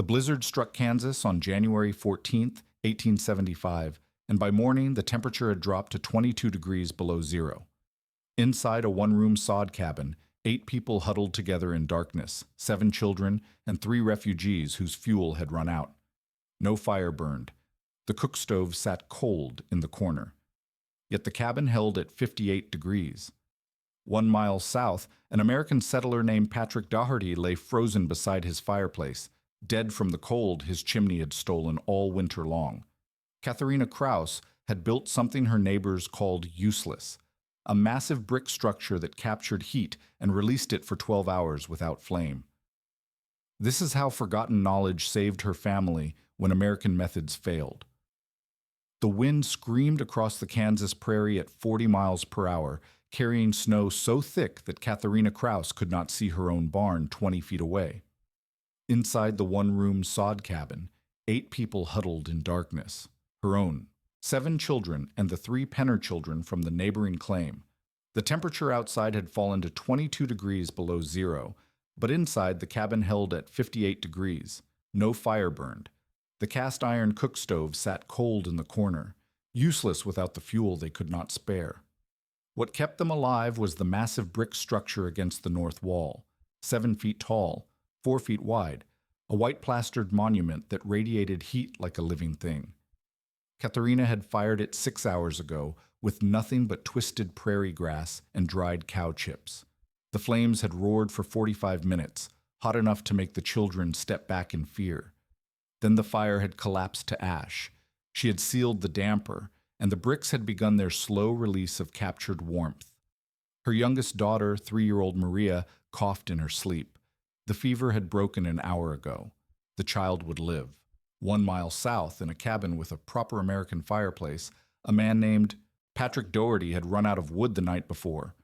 The blizzard struck Kansas on January 14th, 1875, and by morning the temperature had dropped to 22 degrees below zero. Inside a one-room sod cabin, 8 people huddled together in darkness, 7 children and 3 refugees whose fuel had run out. No fire burned. The cook stove sat cold in the corner. Yet the cabin held at 58 degrees. 1 mile south, an American settler named Patrick Doherty lay frozen beside his fireplace, dead from the cold his chimney had stolen all winter long. Katharina Kraus had built something her neighbors called useless, a massive brick structure that captured heat and released it for 12 hours without flame. This is how forgotten knowledge saved her family when American methods failed. The wind screamed across the Kansas prairie at 40 miles per hour, carrying snow so thick that Katharina Kraus could not see her own barn 20 feet away. Inside the one-room sod cabin, 8 people huddled in darkness. Her own, 7 children, and the 3 Penner children from the neighboring claim. The temperature outside had fallen to 22 degrees below zero, but inside the cabin held at 58 degrees. No fire burned. The cast-iron cook stove sat cold in the corner, useless without the fuel they could not spare. What kept them alive was the massive brick structure against the north wall, 7 feet tall, 4 feet wide, a white-plastered monument that radiated heat like a living thing. Katharina had fired it 6 hours ago with nothing but twisted prairie grass and dried cow chips. The flames had roared for 45 minutes, hot enough to make the children step back in fear. Then the fire had collapsed to ash. She had sealed the damper, and the bricks had begun their slow release of captured warmth. Her youngest daughter, 3-year-old Maria, coughed in her sleep. The fever had broken an hour ago. The child would live. 1 mile south, in a cabin with a proper American fireplace, a man named Patrick Doherty had run out of wood the night before.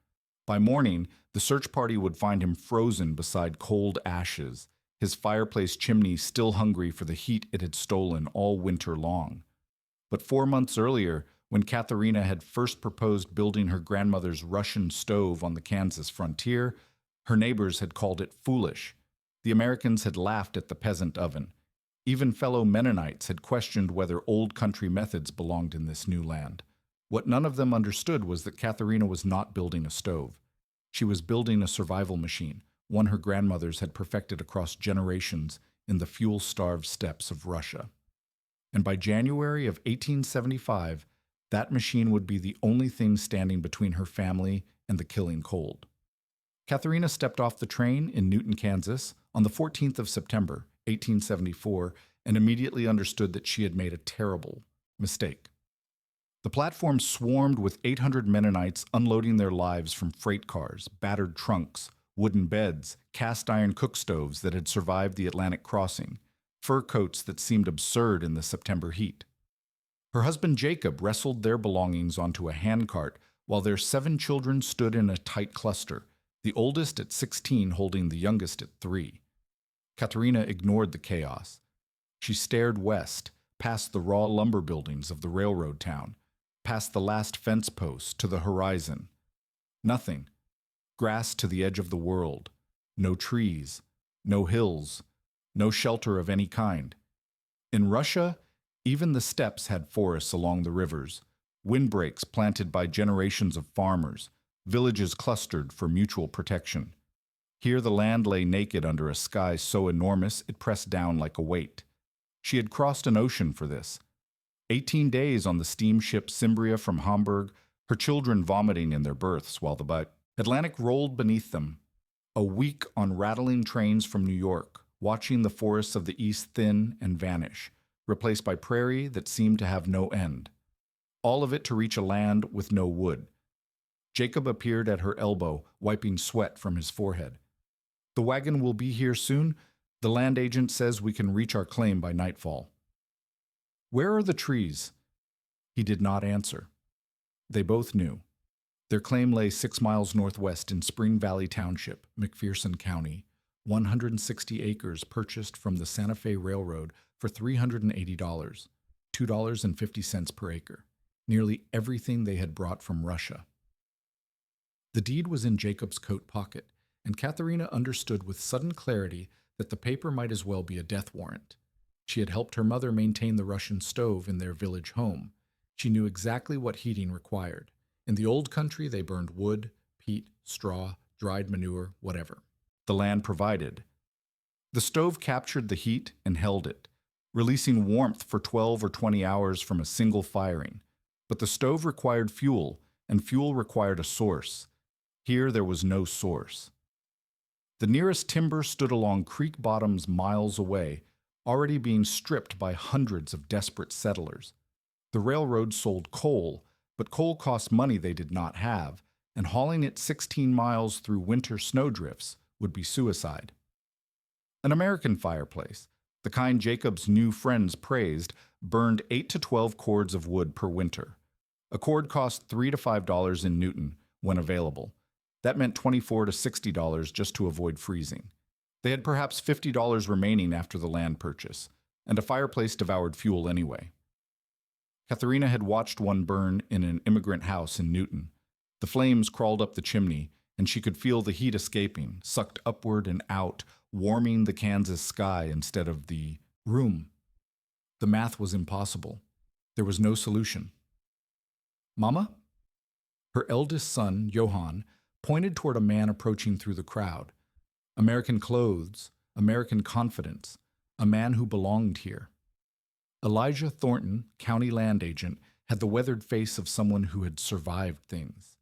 By morning, the search party would find him frozen beside cold ashes, his fireplace chimney still hungry for the heat it had stolen all winter long. But 4 months earlier, when Katharina had first proposed building her grandmother's Russian stove on the Kansas frontier, her neighbors had called it foolish. The Americans had laughed at the peasant oven. Even fellow Mennonites had questioned whether old country methods belonged in this new land. What none of them understood was that Katharina was not building a stove. She was building a survival machine, one her grandmothers had perfected across generations in the fuel-starved steppes of Russia. And by January of 1875, that machine would be the only thing standing between her family and the killing cold. Katharina stepped off the train in Newton, Kansas, on the 14th of September, 1874, and immediately understood that she had made a terrible mistake. The platform swarmed with 800 Mennonites unloading their lives from freight cars, battered trunks, wooden beds, cast-iron cook stoves that had survived the Atlantic crossing, fur coats that seemed absurd in the September heat. Her husband Jacob wrestled their belongings onto a handcart while their 7 children stood in a tight cluster, the oldest at 16 holding the youngest at 3. Katharina ignored the chaos. She stared west, past the raw lumber buildings of the railroad town, past the last fence post to the horizon. Nothing. Grass to the edge of the world. No trees. No hills. No shelter of any kind. In Russia, even the steppes had forests along the rivers, windbreaks planted by generations of farmers, villages clustered for mutual protection. Here the land lay naked under a sky so enormous it pressed down like a weight. She had crossed an ocean for this. 18 days on the steamship Cimbria from Hamburg, her children vomiting in their berths while the Atlantic rolled beneath them. A week on rattling trains from New York, watching the forests of the east thin and vanish, replaced by prairie that seemed to have no end. All of it to reach a land with no wood. Jacob appeared at her elbow, wiping sweat from his forehead. "The wagon will be here soon. The land agent says we can reach our claim by nightfall." "Where are the trees?" He did not answer. They both knew. Their claim lay 6 miles northwest in Spring Valley Township, McPherson County, 160 acres purchased from the Santa Fe Railroad for $380, $2.50 per acre, nearly everything they had brought from Russia. The deed was in Jacob's coat pocket, and Katharina understood with sudden clarity that the paper might as well be a death warrant. She had helped her mother maintain the Russian stove in their village home. She knew exactly what heating required. In the old country, they burned wood, peat, straw, dried manure, whatever. The land provided. The stove captured the heat and held it, releasing warmth for 12 or 20 hours from a single firing. But the stove required fuel, and fuel required a source. Here there was no source. The nearest timber stood along creek bottoms miles away, already being stripped by hundreds of desperate settlers. The railroad sold coal, but coal cost money they did not have, and hauling it 16 miles through winter snowdrifts would be suicide. An American fireplace, the kind Jacob's new friends praised, burned 8 to 12 cords of wood per winter. A cord cost $3 to $5 in Newton when available. That meant $24 to $60 just to avoid freezing. They had perhaps $50 remaining after the land purchase, and a fireplace devoured fuel anyway. Katharina had watched one burn in an immigrant house in Newton. The flames crawled up the chimney, and she could feel the heat escaping, sucked upward and out, warming the Kansas sky instead of the room. The math was impossible. There was no solution. "Mama?" Her eldest son, Johann, pointed toward a man approaching through the crowd. American clothes, American confidence, a man who belonged here. Elijah Thornton, county land agent, had the weathered face of someone who had survived things.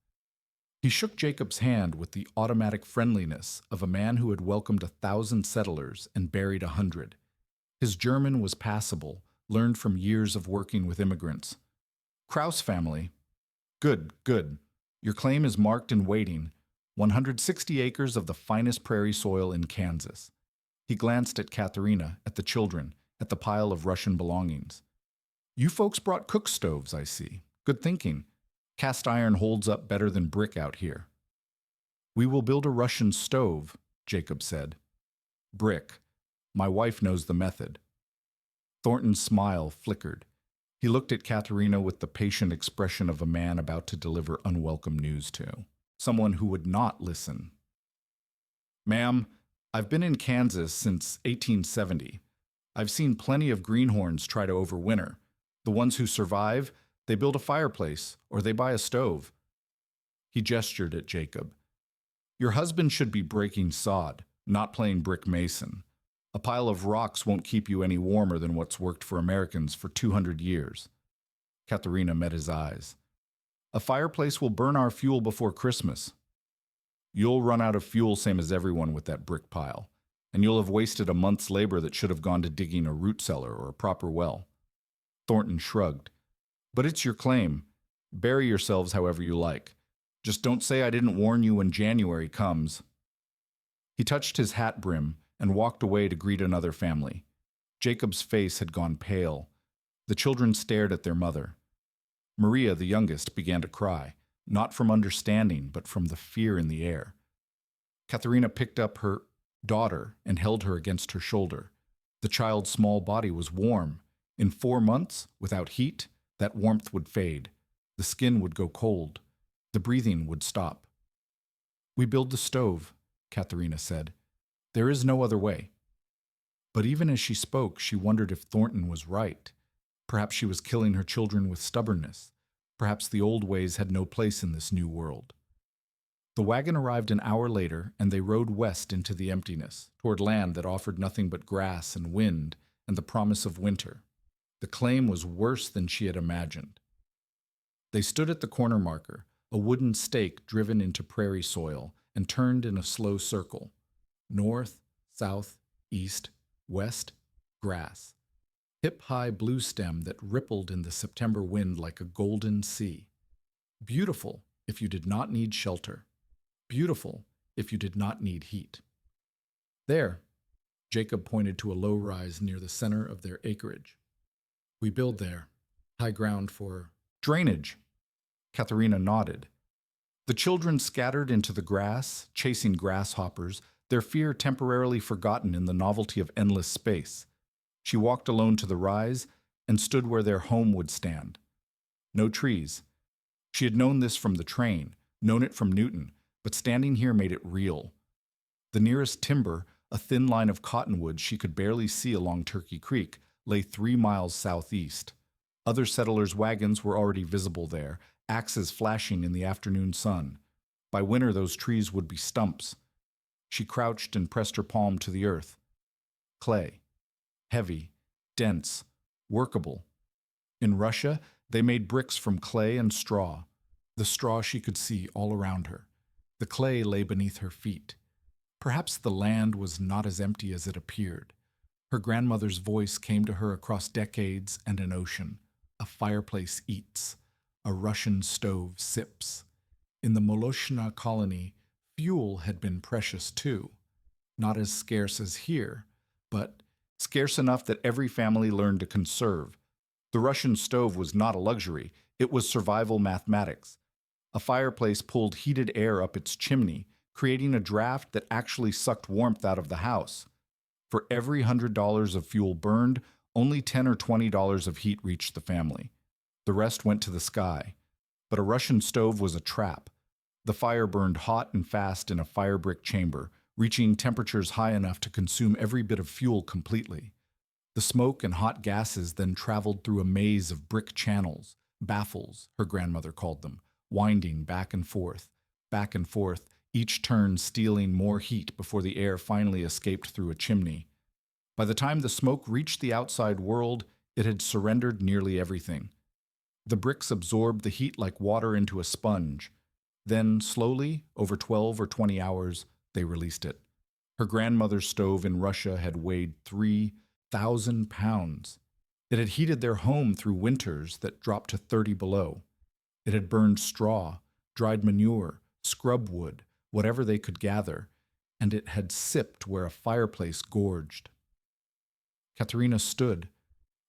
He shook Jacob's hand with the automatic friendliness of a man who had welcomed 1,000 settlers and buried 100. His German was passable, learned from years of working with immigrants. "Kraus family. Good, good. Your claim is marked and waiting. 160 acres of the finest prairie soil in Kansas." He glanced at Katharina, at the children, at the pile of Russian belongings. "You folks brought cook stoves, I see. Good thinking. Cast iron holds up better than brick out here." "We will build a Russian stove," Jacob said. "Brick. My wife knows the method." Thornton's smile flickered. He looked at Katharina with the patient expression of a man about to deliver unwelcome news to someone who would not listen. "Ma'am, I've been in Kansas since 1870. I've seen plenty of greenhorns try to overwinter. The ones who survive, they build a fireplace or they buy a stove." He gestured at Jacob. "Your husband should be breaking sod, not playing brick mason. A pile of rocks won't keep you any warmer than what's worked for Americans for 200 years. Katharina met his eyes. "A fireplace will burn our fuel before Christmas." "You'll run out of fuel same as everyone with that brick pile, and you'll have wasted a month's labor that should have gone to digging a root cellar or a proper well." Thornton shrugged. "But it's your claim. Bury yourselves however you like. Just don't say I didn't warn you when January comes." He touched his hat brim and walked away to greet another family. Jacob's face had gone pale. The children stared at their mother. Maria, the youngest, began to cry, not from understanding, but from the fear in the air. Katharina picked up her daughter and held her against her shoulder. The child's small body was warm. In 4 months, without heat, that warmth would fade. The skin would go cold. The breathing would stop. "We build the stove," Katharina said. "There is no other way." But even as she spoke, she wondered if Thornton was right. Perhaps she was killing her children with stubbornness. Perhaps the old ways had no place in this new world. The wagon arrived an hour later, and they rode west into the emptiness, toward land that offered nothing but grass and wind and the promise of winter. The claim was worse than she had imagined. They stood at the corner marker, a wooden stake driven into prairie soil, and turned in a slow circle. North, south, east, west, grass. Hip-high blue stem that rippled in the September wind like a golden sea. Beautiful if you did not need shelter. Beautiful if you did not need heat. "There," Jacob pointed to a low rise near the center of their acreage. "We build there. High ground for drainage." Katharina nodded. The children scattered into the grass, chasing grasshoppers, their fear temporarily forgotten in the novelty of endless space. She walked alone to the rise and stood where their home would stand. No trees. She had known this from the train, known it from Newton, but standing here made it real. The nearest timber, A thin line of cottonwoods she could barely see along Turkey Creek lay 3 miles southeast. Other settlers' wagons were already visible there, axes flashing in the afternoon sun. By winter, those trees would be stumps. She crouched and pressed her palm to the earth. Clay. Heavy, dense, workable. In Russia, they made bricks from clay and straw. The straw she could see all around her. The clay lay beneath her feet. Perhaps the land was not as empty as it appeared. Her grandmother's voice came to her across decades and an ocean. A fireplace eats. A Russian stove sips. In the Moloshna colony, fuel had been precious too. Not as scarce as here, but scarce enough that every family learned to conserve. The Russian stove was not a luxury, it was survival mathematics. A fireplace pulled heated air up its chimney, creating a draft that actually sucked warmth out of the house. For every $100 of fuel burned, only $10 or $20 of heat reached the family. The rest went to the sky. But a Russian stove was a trap. The fire burned hot and fast in a fire brick chamber, reaching temperatures high enough to consume every bit of fuel completely. The smoke and hot gases then traveled through a maze of brick channels, baffles, her grandmother called them, winding back and forth, each turn stealing more heat before the air finally escaped through a chimney. By the time the smoke reached the outside world, it had surrendered nearly everything. The bricks absorbed the heat like water into a sponge. Then, slowly, over 12 or 20 hours, they released it. Her grandmother's stove in Russia had weighed 3,000 pounds. It had heated their home through winters that dropped to 30 below. It had burned straw, dried manure, scrub wood, whatever they could gather, and it had sipped where a fireplace gorged. Katerina stood.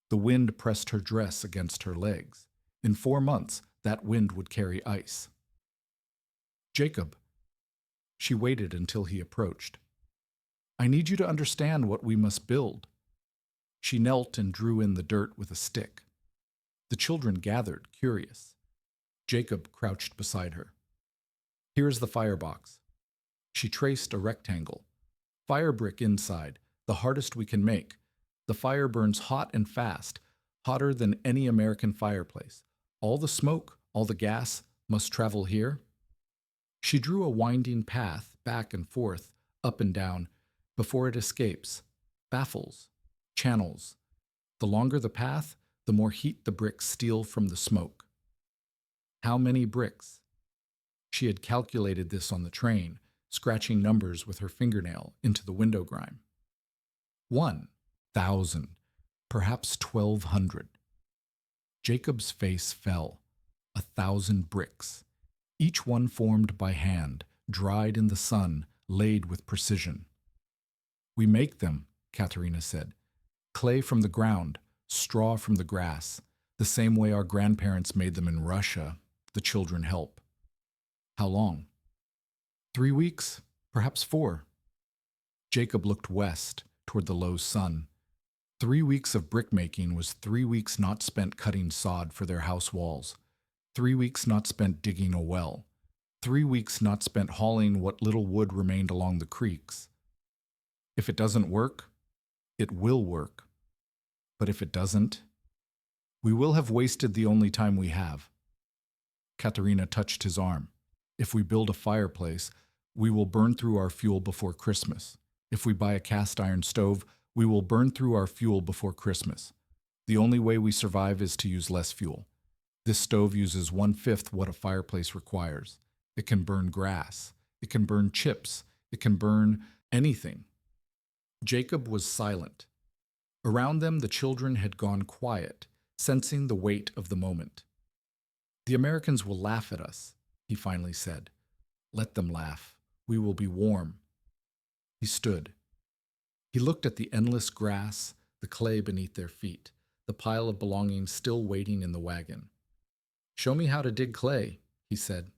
The wind pressed her dress against her legs. In 4 months, that wind would carry ice. Jacob. She waited until he approached. I need you to understand what we must build. She knelt and drew in the dirt with a stick. The children gathered, curious. Jacob crouched beside her. Here is the firebox. She traced a rectangle. Fire brick inside, the hardest we can make. The fire burns hot and fast, hotter than any American fireplace. All the smoke, all the gas, must travel here. She drew a winding path back and forth, up and down, before it escapes. Baffles, channels. The longer the path, the more heat the bricks steal from the smoke. How many bricks? She had calculated this on the train, scratching numbers with her fingernail into the window grime. 1,000, perhaps 1,200. Jacob's face fell. 1,000 bricks. Each one formed by hand, dried in the sun, laid with precision. We make them, Katerina said. Clay from the ground, straw from the grass, the same way our grandparents made them in Russia. The children help. How long? 3 weeks, perhaps 4. Jacob looked west, toward the low sun. 3 weeks of brickmaking was 3 weeks not spent cutting sod for their house walls. 3 weeks not spent digging a well. 3 weeks not spent hauling what little wood remained along the creeks. If it doesn't work, it will work. But if it doesn't, we will have wasted the only time we have. Katerina touched his arm. If we build a fireplace, we will burn through our fuel before Christmas. If we buy a cast iron stove, we will burn through our fuel before Christmas. The only way we survive is to use less fuel. This stove uses 1/5 what a fireplace requires. It can burn grass. It can burn chips. It can burn anything. Jacob was silent. Around them, the children had gone quiet, sensing the weight of the moment. The Americans will laugh at us, he finally said. Let them laugh. We will be warm. He stood. He looked at the endless grass, the clay beneath their feet, the pile of belongings still waiting in the wagon. Show me how to dig clay, he said.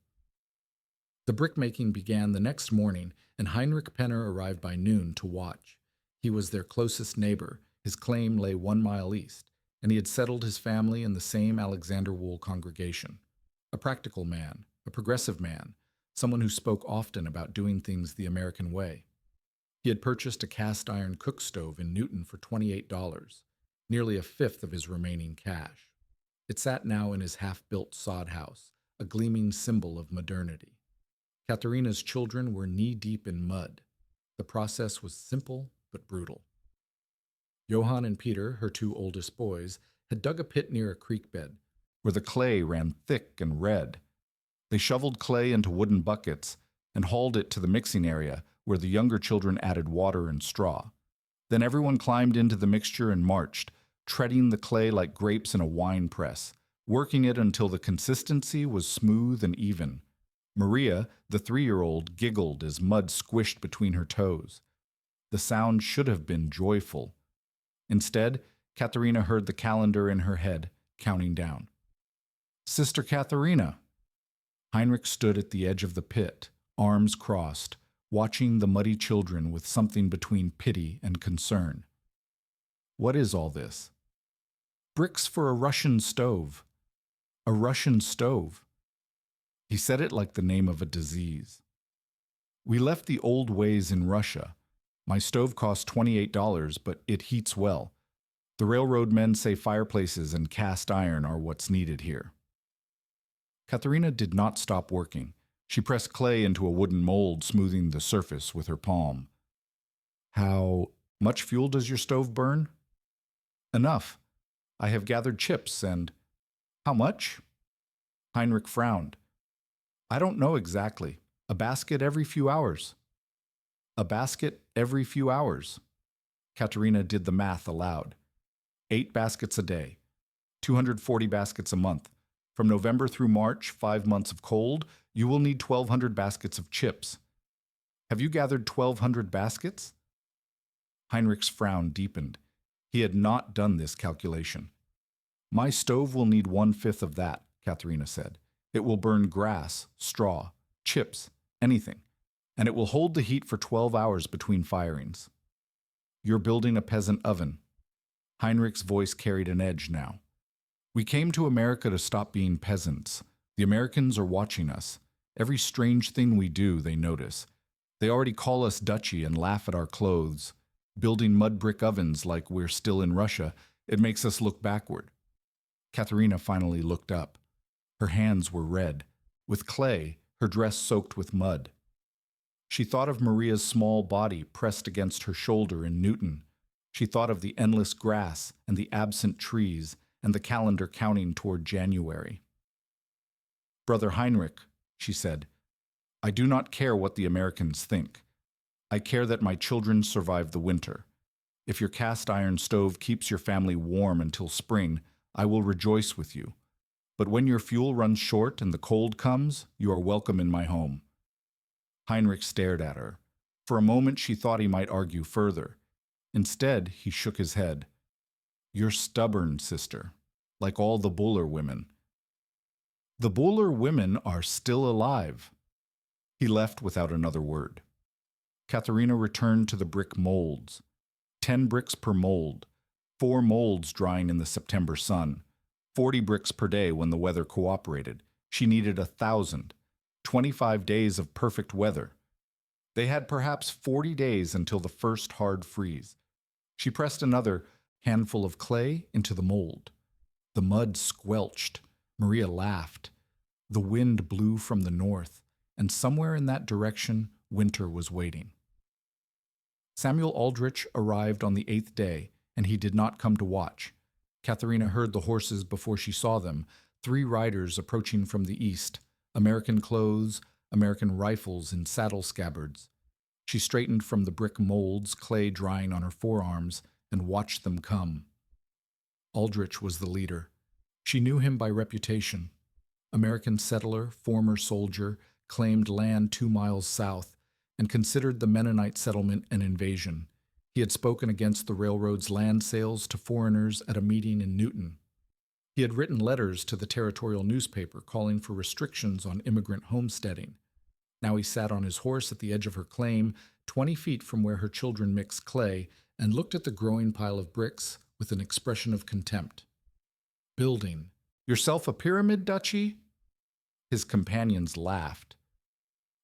The brickmaking began the next morning, and Heinrich Penner arrived by noon to watch. He was their closest neighbor. His claim lay 1 mile east, and he had settled his family in the same Alexander Wool congregation. A practical man, a progressive man, someone who spoke often about doing things the American way. He had purchased a cast-iron cook stove in Newton for $28, nearly a fifth of his remaining cash. It sat now in his half-built sod house, a gleaming symbol of modernity. Katharina's children were knee-deep in mud. The process was simple but brutal. Johann and Peter, her two oldest boys, had dug a pit near a creek bed, where the clay ran thick and red. They shoveled clay into wooden buckets and hauled it to the mixing area, where the younger children added water and straw. Then everyone climbed into the mixture and marched, treading the clay like grapes in a wine press, working it until the consistency was smooth and even. Maria, the 3-year-old, giggled as mud squished between her toes. The sound should have been joyful. Instead, Katharina heard the calendar in her head, counting down. "Sister Katharina." Heinrich stood at the edge of the pit, arms crossed, watching the muddy children with something between pity and concern. "What is all this?" "Bricks for a Russian stove." "A Russian stove." He said it like the name of a disease. "We left the old ways in Russia. My stove costs $28, but it heats well. The railroad men say fireplaces and cast iron are what's needed here." Katharina did not stop working. She pressed clay into a wooden mold, smoothing the surface with her palm. "How much fuel does your stove burn?" "Enough. I have gathered chips and—" "How much?" Heinrich frowned. "I don't know exactly. A basket every few hours." "A basket every few hours." Katharina did the math aloud. 8 baskets a day. 240 baskets a month. From November through March, 5 months of cold, you will need 1,200 baskets of chips. Have you gathered 1,200 baskets? Heinrich's frown deepened. He had not done this calculation. My stove will need 1/5 of that, Katharina said. It will burn grass, straw, chips, anything, and it will hold the heat for 12 hours between firings. You're building a peasant oven. Heinrich's voice carried an edge now. We came to America to stop being peasants. The Americans are watching us. Every strange thing we do, they notice. They already call us Dutchy and laugh at our clothes. Building mud brick ovens like we're still in Russia, it makes us look backward. Katharina finally looked up. Her hands were red. With clay, her dress soaked with mud. She thought of Maria's small body pressed against her shoulder in Newton. She thought of the endless grass and the absent trees and the calendar counting toward January. Brother Heinrich, she said, I do not care what the Americans think. I care that my children survive the winter. If your cast iron stove keeps your family warm until spring, I will rejoice with you. But when your fuel runs short and the cold comes, you are welcome in my home. Heinrich stared at her. For a moment she thought he might argue further. Instead, he shook his head. You're stubborn, sister, like all the Buller women. The Buller women are still alive. He left without another word. Katharina returned to the brick molds. 10 bricks per mold, 4 molds drying in the September sun, 40 bricks per day when the weather cooperated. She needed 1,000, 25 days of perfect weather. They had perhaps 40 days until the first hard freeze. She pressed another handful of clay into the mold. The mud squelched. Maria laughed. The wind blew from the north, and somewhere in that direction, winter was waiting. Samuel Aldrich arrived on the 8th day, and he did not come to watch. Katharina heard the horses before she saw them, 3 riders approaching from the east, American clothes, American rifles in saddle scabbards. She straightened from the brick molds, clay drying on her forearms, and watched them come. Aldrich was the leader. She knew him by reputation. American settler, former soldier, claimed land 2 miles south, and considered the Mennonite settlement an invasion. He had spoken against the railroad's land sales to foreigners at a meeting in Newton. He had written letters to the territorial newspaper calling for restrictions on immigrant homesteading. Now he sat on his horse at the edge of her claim, 20 feet from where her children mixed clay, and looked at the growing pile of bricks with an expression of contempt. Building. Yourself a pyramid, Dutchy? His companions laughed.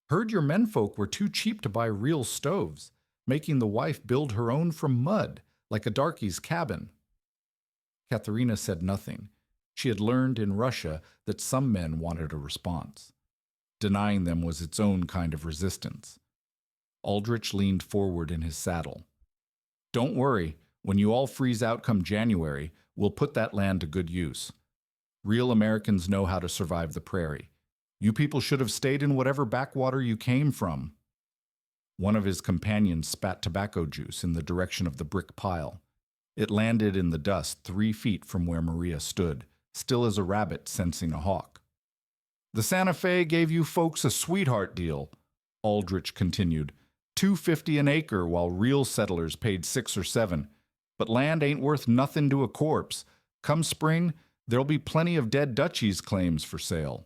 Heard your menfolk were too cheap to buy real stoves. making the wife build her own from mud, like a darky's cabin. Katharina said nothing. She had learned in Russia that some men wanted a response. Denying them was its own kind of resistance. Aldrich leaned forward in his saddle. Don't worry, when you all freeze out come January, we'll put that land to good use. Real Americans know how to survive the prairie. You people should have stayed in whatever backwater you came from. One of his companions spat tobacco juice in the direction of the brick pile. It landed in the dust 3 feet from where Maria stood, still as a rabbit sensing a hawk. The Santa Fe gave you folks a sweetheart deal, Aldrich continued. $2.50 an acre while real settlers paid 6 or 7. But land ain't worth nothing to a corpse. Come spring, there'll be plenty of dead Dutchies' claims for sale.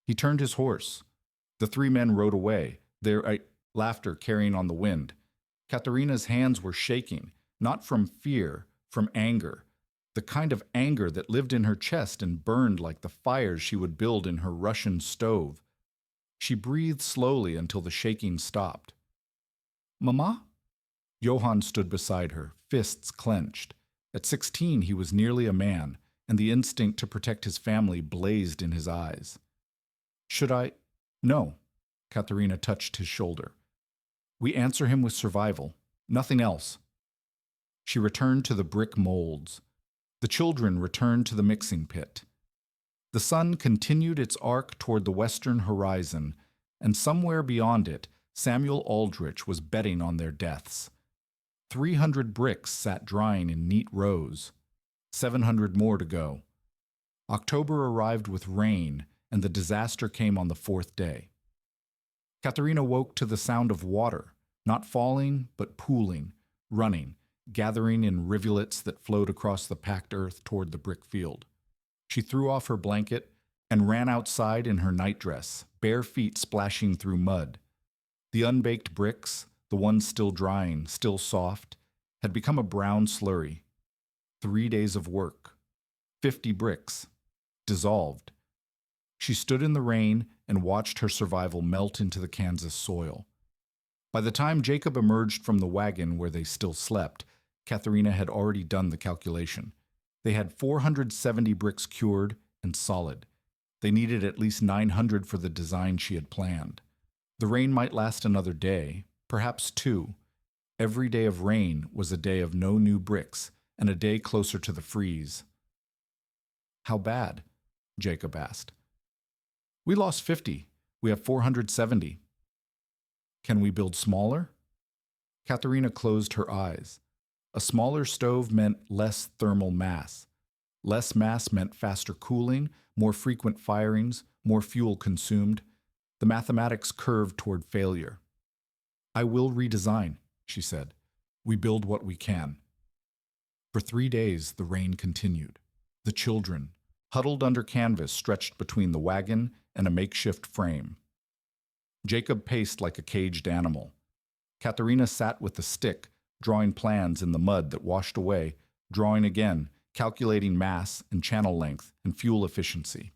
He turned his horse. The 3 men rode away, their laughter carrying on the wind. Katharina's hands were shaking, not from fear, from anger, the kind of anger that lived in her chest and burned like the fires she would build in her Russian stove. She breathed slowly until the shaking stopped. Mama? Johann stood beside her, fists clenched. At 16, he was nearly a man, and the instinct to protect his family blazed in his eyes. Should I? No. Katharina touched his shoulder. We answer him with survival, nothing else. She returned to the brick molds. The children returned to the mixing pit. The sun continued its arc toward the western horizon, and somewhere beyond it, Samuel Aldrich was betting on their deaths. 300 bricks sat drying in neat rows. 700 more to go. October arrived with rain, and the disaster came on the 4th day. Katharina woke to the sound of water, not falling, but pooling, running, gathering in rivulets that flowed across the packed earth toward the brick field. She threw off her blanket and ran outside in her nightdress, bare feet splashing through mud. The unbaked bricks, the ones still drying, still soft, had become a brown slurry. 3 days of work. 50 bricks. Dissolved. She stood in the rain and watched her survival melt into the Kansas soil. By the time Jacob emerged from the wagon where they still slept, Katharina had already done the calculation. They had 470 bricks cured and solid. They needed at least 900 for the design she had planned. The rain might last another day, perhaps 2. Every day of rain was a day of no new bricks and a day closer to the freeze. How bad? Jacob asked. We lost 50. We have 470. Can we build smaller? Katharina closed her eyes. A smaller stove meant less thermal mass. Less mass meant faster cooling, more frequent firings, more fuel consumed. The mathematics curved toward failure. I will redesign, she said. We build what we can. For 3 days, the rain continued. The children, huddled under canvas stretched between the wagon and a makeshift frame. Jacob paced like a caged animal. Katharina sat with the stick, drawing plans in the mud that washed away, drawing again, calculating mass and channel length and fuel efficiency.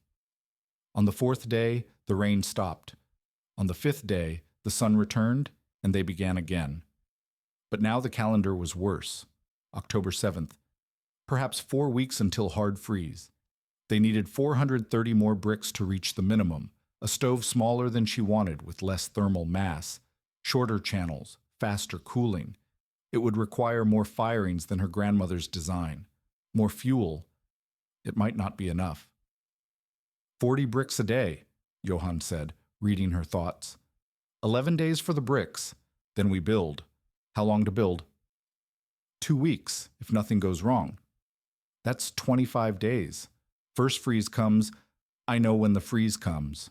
On the 4th day, the rain stopped. On the 5th day, the sun returned, and they began again. But now the calendar was worse. October 7th. Perhaps 4 weeks until hard freeze. They needed 430 more bricks to reach the minimum, a stove smaller than she wanted with less thermal mass, shorter channels, faster cooling. It would require more firings than her grandmother's design. More fuel. It might not be enough. 40 bricks a day, Johann said, reading her thoughts. 11 days for the bricks. Then we build. How long to build? 2 weeks, if nothing goes wrong. That's 25 days. First freeze comes. I know when the freeze comes.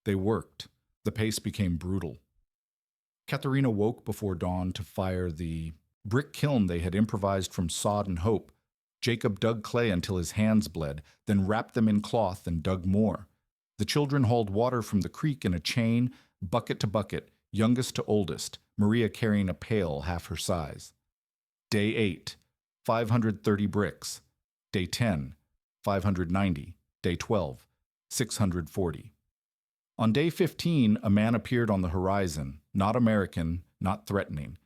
They worked. The pace became brutal. Katharina woke before dawn to fire the brick kiln they had improvised from sod and hope. Jacob dug clay until his hands bled, then wrapped them in cloth and dug more. The children hauled water from the creek in a chain, bucket to bucket, youngest to oldest, Maria carrying a pail half her size. Day 8, 530 bricks. Day 10, 590. Day 12, 640. On day 15, a man appeared on the horizon, not American, not threatening.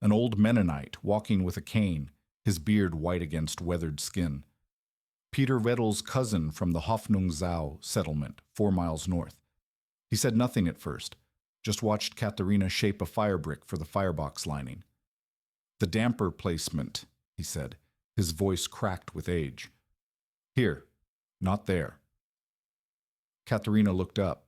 An old Mennonite walking with a cane, his beard white against weathered skin. Peter Weddell's cousin from the Hoffnungsau settlement, 4 miles north. He said nothing at first, just watched Katharina shape a fire brick for the firebox lining. The damper placement, he said, his voice cracked with age. Here, not there. Katharina looked up.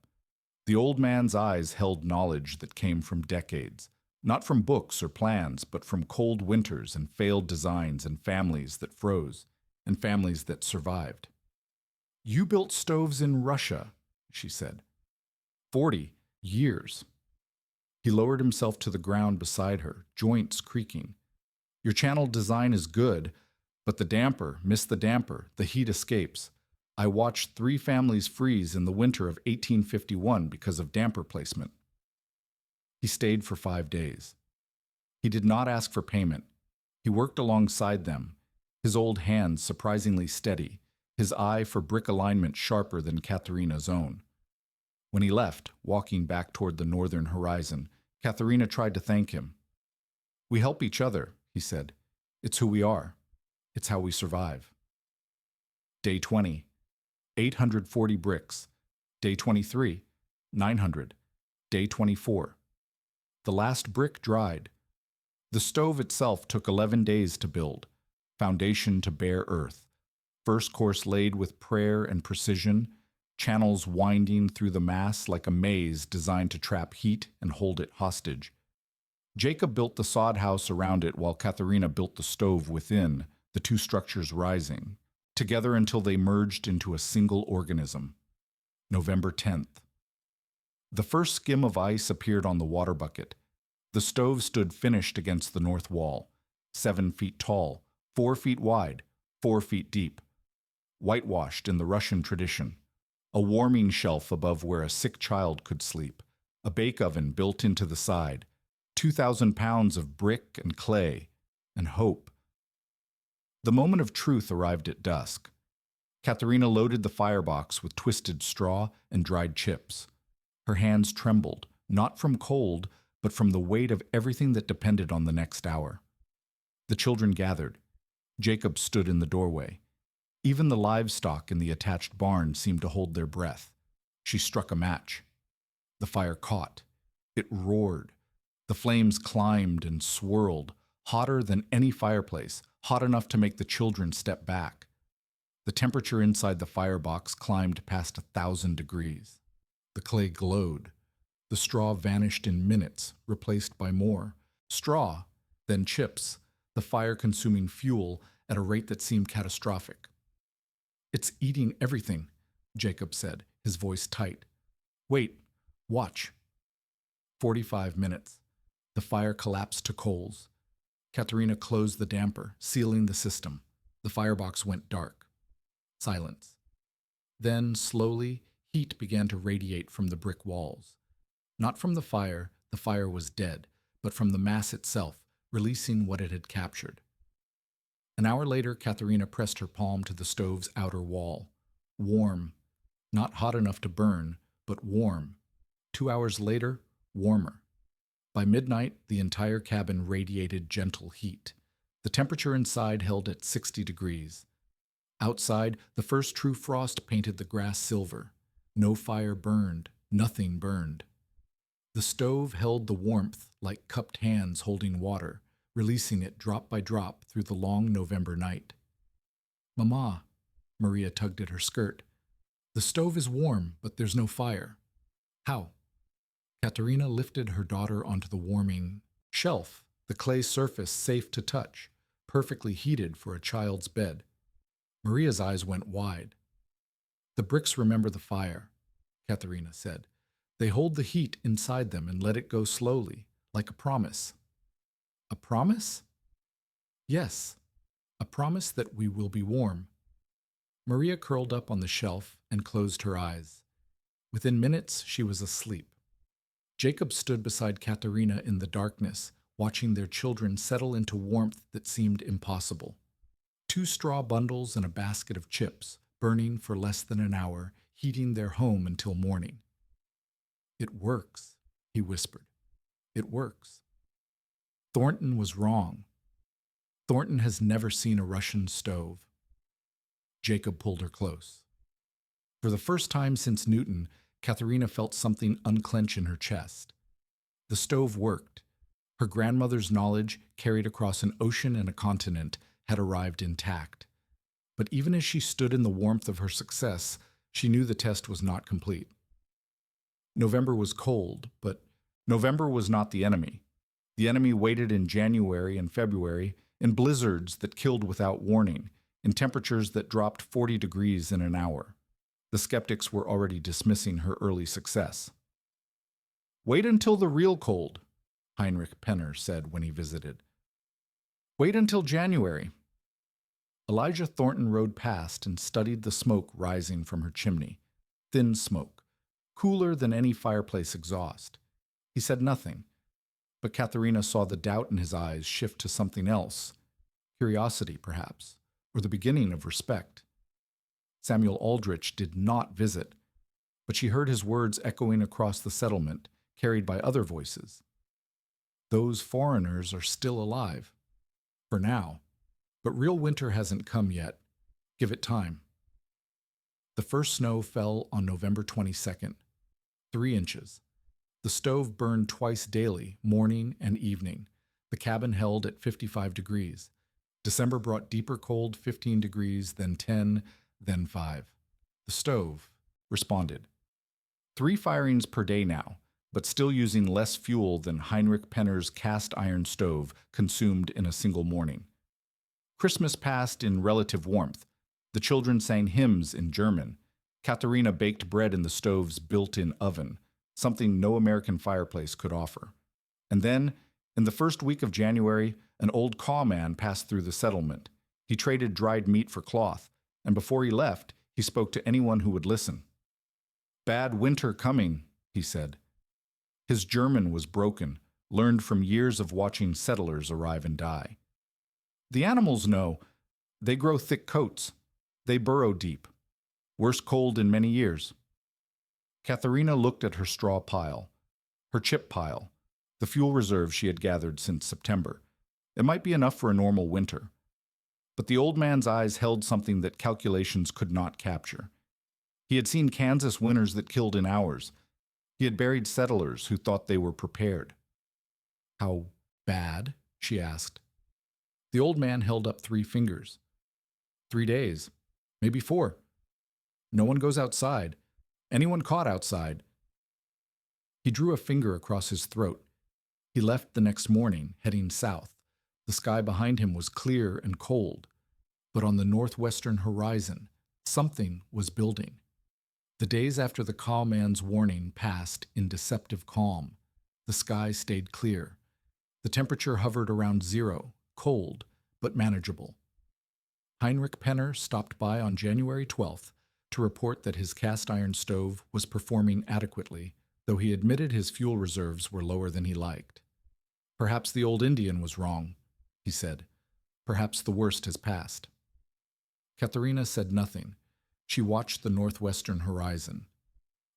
The old man's eyes held knowledge that came from decades, not from books or plans, but from cold winters and failed designs and families that froze, and families that survived. You built stoves in Russia, she said. 40 years. He lowered himself to the ground beside her, joints creaking. Your channel design is good, but the damper, miss the damper, the heat escapes. I watched 3 families freeze in the winter of 1851 because of damper placement. He stayed for 5 days. He did not ask for payment. He worked alongside them, his old hands surprisingly steady, his eye for brick alignment sharper than Katharina's own. When he left, walking back toward the northern horizon, Katharina tried to thank him. We help each other, he said. It's who we are. It's how we survive. Day 20, 840 bricks. Day 23, 900. Day 24. The last brick dried. The stove itself took 11 days to build, foundation to bare earth, first course laid with prayer and precision, channels winding through the mass like a maze designed to trap heat and hold it hostage. Jacob built the sod house around it while Katharina built the stove within, the 2 structures rising, together until they merged into a single organism. November 10th. The first skim of ice appeared on the water bucket. The stove stood finished against the north wall, 7 feet tall, 4 feet wide, 4 feet deep. Whitewashed in the Russian tradition. A warming shelf above where a sick child could sleep. A bake oven built into the side. 2,000 pounds of brick and clay, and hope. The moment of truth arrived at dusk. Katharina loaded the firebox with twisted straw and dried chips. Her hands trembled, not from cold, but from the weight of everything that depended on the next hour. The children gathered. Jacob stood in the doorway. Even the livestock in the attached barn seemed to hold their breath. She struck a match. The fire caught. It roared. The flames climbed and swirled, hotter than any fireplace, hot enough to make the children step back. The temperature inside the firebox climbed past 1,000 degrees. The clay glowed. The straw vanished in minutes, replaced by more. Straw, then chips, the fire-consuming fuel at a rate that seemed catastrophic. It's eating everything, Jacob said, his voice tight. Wait, watch. 45 minutes. The fire collapsed to coals. Katharina closed the damper, sealing the system. The firebox went dark. Silence. Then, slowly, heat began to radiate from the brick walls. Not from the fire was dead, but from the mass itself, releasing what it had captured. An hour later, Katharina pressed her palm to the stove's outer wall. Warm. Not hot enough to burn, but warm. 2 hours later, warmer. By midnight, the entire cabin radiated gentle heat. The temperature inside held at 60 degrees. Outside, the first true frost painted the grass silver. No fire burned, nothing burned. The stove held the warmth like cupped hands holding water, releasing it drop by drop through the long November night. Mama, Maria tugged at her skirt. The stove is warm, but there's no fire. How? Katharina lifted her daughter onto the warming shelf, the clay surface safe to touch, perfectly heated for a child's bed. Maria's eyes went wide. The bricks remember the fire, Katharina said. They hold the heat inside them and let it go slowly, like a promise. A promise? Yes, a promise that we will be warm. Maria curled up on the shelf and closed her eyes. Within minutes, she was asleep. Jacob stood beside Katharina in the darkness, watching their children settle into warmth that seemed impossible. 2 straw bundles and a basket of chips, burning for less than an hour, heating their home until morning. It works, he whispered. It works. Thornton was wrong. Thornton has never seen a Russian stove. Jacob pulled her close. For the first time since Newton, Katharina felt something unclench in her chest. The stove worked. Her grandmother's knowledge, carried across an ocean and a continent, had arrived intact. But even as she stood in the warmth of her success, she knew the test was not complete. November was cold, but November was not the enemy. The enemy waited in January and February, in blizzards that killed without warning, in temperatures that dropped 40 degrees in an hour. The skeptics were already dismissing her early success. "Wait until the real cold," Heinrich Penner said when he visited. "Wait until January." Elijah Thornton rode past and studied the smoke rising from her chimney. Thin smoke, cooler than any fireplace exhaust. He said nothing, but Katharina saw the doubt in his eyes shift to something else, curiosity perhaps, or the beginning of respect. Samuel Aldrich did not visit, but she heard his words echoing across the settlement, carried by other voices. Those foreigners are still alive. For now. But real winter hasn't come yet. Give it time. The first snow fell on November 22nd, 3 inches. The stove burned twice daily, morning and evening. The cabin held at 55 degrees. December brought deeper cold, 15 degrees, then 10, then 5. The stove responded. 3 firings per day now, but still using less fuel than Heinrich Penner's cast iron stove consumed in a single morning. Christmas passed in relative warmth. The children sang hymns in German. Katharina baked bread in the stove's built-in oven, something no American fireplace could offer. And then, in the first week of January, an old caw man passed through the settlement. He traded dried meat for cloth, and before he left, he spoke to anyone who would listen. "Bad winter coming," he said. His German was broken, learned from years of watching settlers arrive and die. "The animals know. They grow thick coats. They burrow deep. Worst cold in many years." Katharina looked at her straw pile, her chip pile, the fuel reserve she had gathered since September. It might be enough for a normal winter. But the old man's eyes held something that calculations could not capture. He had seen Kansas winters that killed in hours. He had buried settlers who thought they were prepared. "How bad?" she asked. The old man held up 3 fingers. 3 days, maybe 4. No one goes outside. Anyone caught outside. He drew a finger across his throat. He left the next morning, heading south. The sky behind him was clear and cold, but on the northwestern horizon, something was building. The days after the caw man's warning passed in deceptive calm. The sky stayed clear. The temperature hovered around 0, cold, but manageable. Heinrich Penner stopped by on January 12th to report that his cast iron stove was performing adequately, though he admitted his fuel reserves were lower than he liked. "Perhaps the old Indian was wrong," he said. "Perhaps the worst has passed." Katharina said nothing. She watched the northwestern horizon.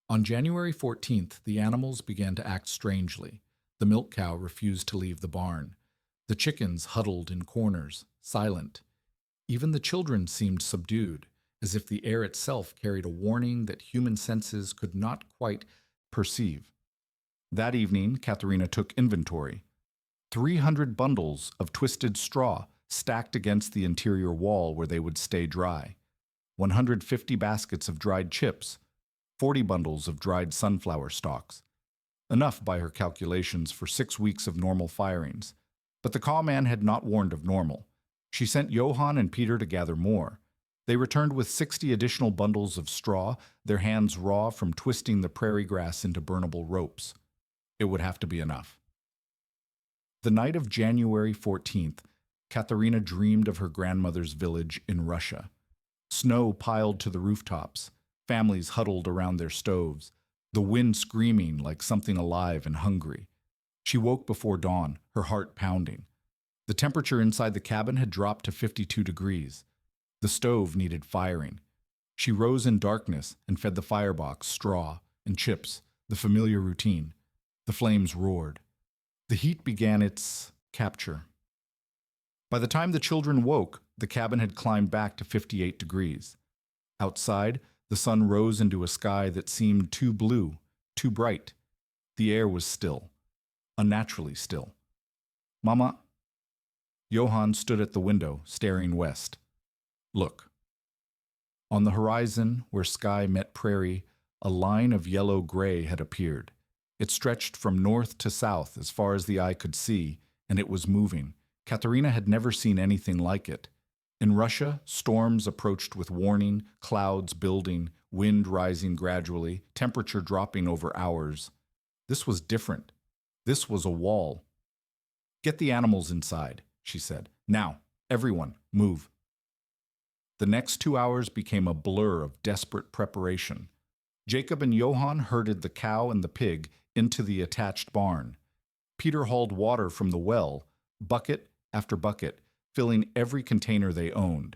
On January 14th, the animals began to act strangely. The milk cow refused to leave the barn. The chickens huddled in corners, silent. Even the children seemed subdued, as if the air itself carried a warning that human senses could not quite perceive. That evening, Katharina took inventory. 300 bundles of twisted straw stacked against the interior wall where they would stay dry. 150 baskets of dried chips. 40 bundles of dried sunflower stalks. Enough, by her calculations, for 6 weeks of normal firings. But the caw man had not warned of normal. She sent Johann and Peter to gather more. They returned with 60 additional bundles of straw, their hands raw from twisting the prairie grass into burnable ropes. It would have to be enough. The night of January 14th, Katharina dreamed of her grandmother's village in Russia. Snow piled to the rooftops, families huddled around their stoves, the wind screaming like something alive and hungry. She woke before dawn, her heart pounding. The temperature inside the cabin had dropped to 52 degrees. The stove needed firing. She rose in darkness and fed the firebox straw and chips, the familiar routine. The flames roared. The heat began its capture. By the time the children woke, the cabin had climbed back to 58 degrees. Outside, the sun rose into a sky that seemed too blue, too bright. The air was still, unnaturally still. Mama. Johann stood at the window, staring west. Look. On the horizon, where sky met prairie, a line of yellow-gray had appeared. It stretched from north to south as far as the eye could see, and it was moving. Katharina had never seen anything like it. In Russia, storms approached with warning, clouds building, wind rising gradually, temperature dropping over hours. This was different. This was a wall. Get the animals inside, she said. Now, everyone, move. The next 2 hours became a blur of desperate preparation. Jacob and Johann herded the cow and the pig into the attached barn. Peter hauled water from the well, bucket after bucket, filling every container they owned.